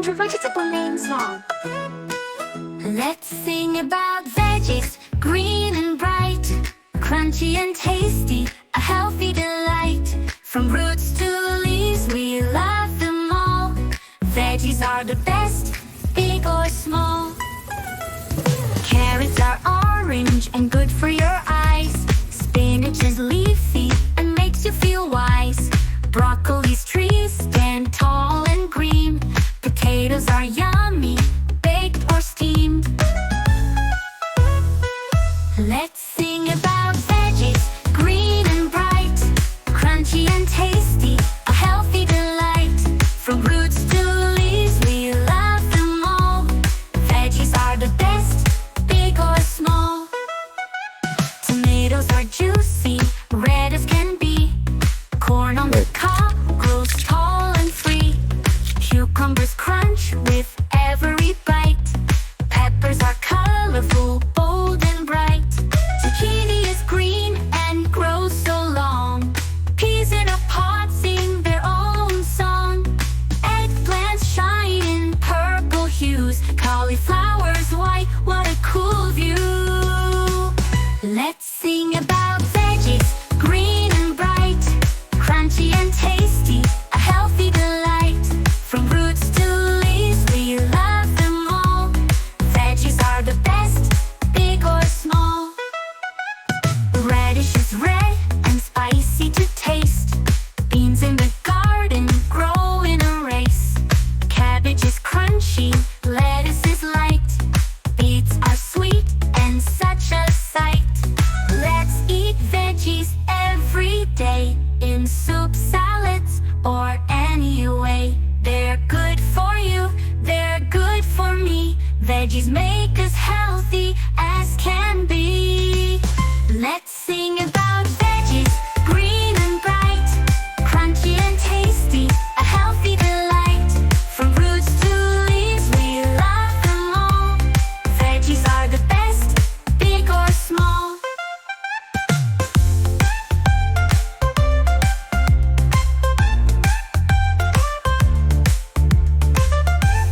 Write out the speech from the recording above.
100 vegetable names long. Let's sing about veggies, green and bright, crunchy and tasty, a healthy delight. From roots to leaves, we love them all. Veggies are the best, big or small. Carrots are orange and good for your eyes. Spinach is leafy and makes you feel wise. Broccoli's trees stand tall and green. Potatoes are yummy, baked or steamed. Let's sing about veggies, green and bright, crunchy and tasty, a healthy delight. From roots to leaves, we love them all. Veggies are the best, big or small. Tomatoes are juicy, red as can be. Corn on the cob grows tall and free. Cucumbers crunch with every bite. Peppers are colorful, bold and bright. Zucchini is green and grows so long. Peas in a pot sing their own song. Eggplants shine in purple hues. Cauliflower's white, what a cool view. Let's sing about veggies, green and bright, crunchy and tasty, a healthy delight. From roots to leaves, we love them all. Veggies are the best, big or small. Radish is red and spicy to taste. Beans in the garden grow in a race. Cabbage is crunchy, lettuce is light. Beets are sweet and such a sight. Let's eat veggies every day, in soup, salads, or any way. They're good for you, they're good for me. Veggies make